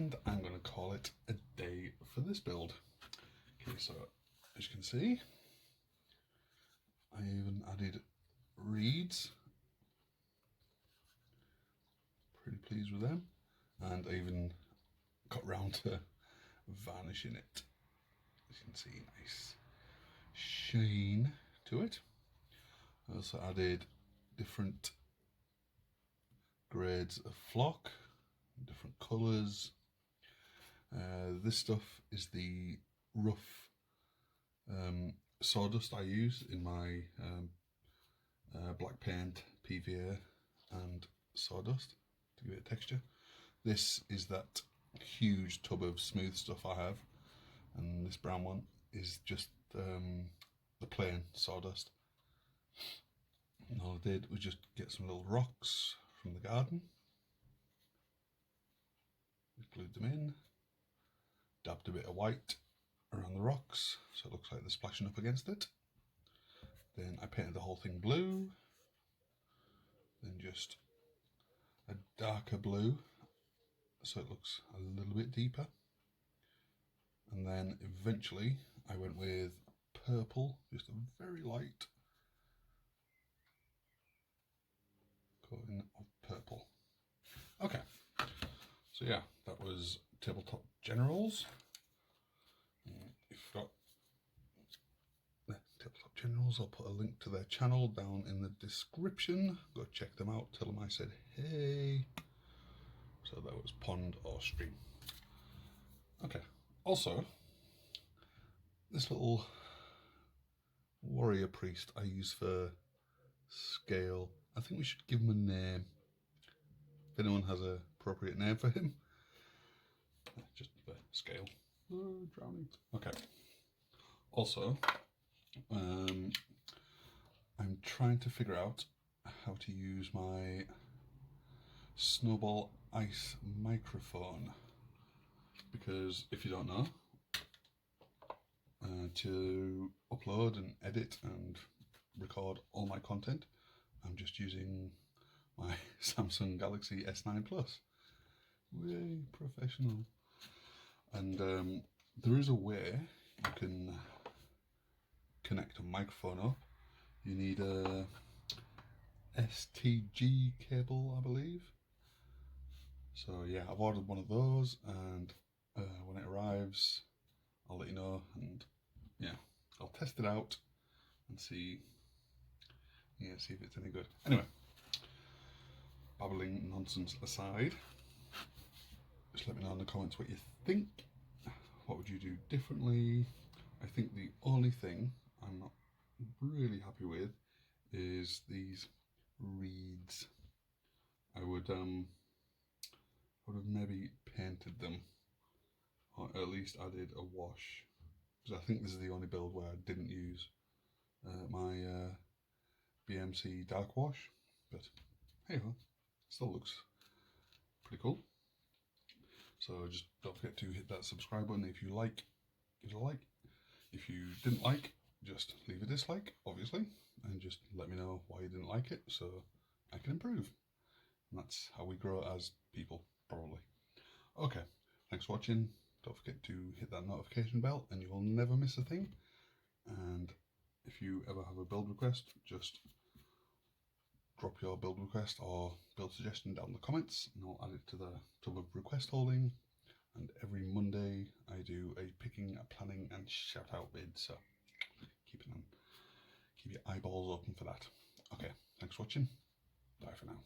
and I'm going to call it a day for this build. Okay, so as you can see, I even added reeds. Pretty pleased with them, and I even got round to varnishing it. As you can see, nice sheen to it. I also added different grades of flock, different colours. This stuff is the rough sawdust I use in my black paint, PVA and sawdust to give it a texture. This is that huge tub of smooth stuff I have, and this brown one is just the plain sawdust. And all I did was just get some little rocks from the garden, glued them in, dabbed a bit of white around the rocks so it looks like they're splashing up against it. Then I painted the whole thing blue, then just a darker blue so it looks a little bit deeper, and then eventually I went with purple, just a very light coating of purple. Okay, so yeah, that was Tabletop Generals. If you've got Tabletop Generals, I'll put a link to their channel down in the description. Go check them out, tell them I said hey. So that was pond or stream. Okay, also this little warrior priest I use for scale, I think we should give him a name. If anyone has an appropriate name for him. Just for scale. Oh, drowning. Okay. Also, I'm trying to figure out how to use my Snowball Ice microphone, because if you don't know, to upload and edit and record all my content, I'm just using my Samsung Galaxy S9 Plus. Way professional. And there is a way you can connect a microphone up. You need a STG cable, I believe. So yeah, I've ordered one of those, and when it arrives I'll let you know, and yeah, I'll test it out and see if it's any good. Anyway, babbling nonsense aside, just let me know in the comments what you think. What would you do differently? I think the only thing I'm not really happy with is these reeds. I would have maybe painted them, or at least added a wash, because I think this is the only build where I didn't use my BMC dark wash. But hey ho, still looks pretty cool. So just don't forget to hit that subscribe button. If you like, give it a like. If you didn't like, just leave a dislike, obviously, and just let me know why you didn't like it so I can improve. And that's how we grow as people, probably. Okay, thanks for watching. Don't forget to hit that notification bell and you will never miss a thing. And if you ever have a build request, just drop your build request or build suggestion down in the comments, and I'll add it to the tub of request holding. And every Monday I do a picking, a planning and shout out vid, so keep your eyeballs open for that. Okay, thanks for watching. Bye for now.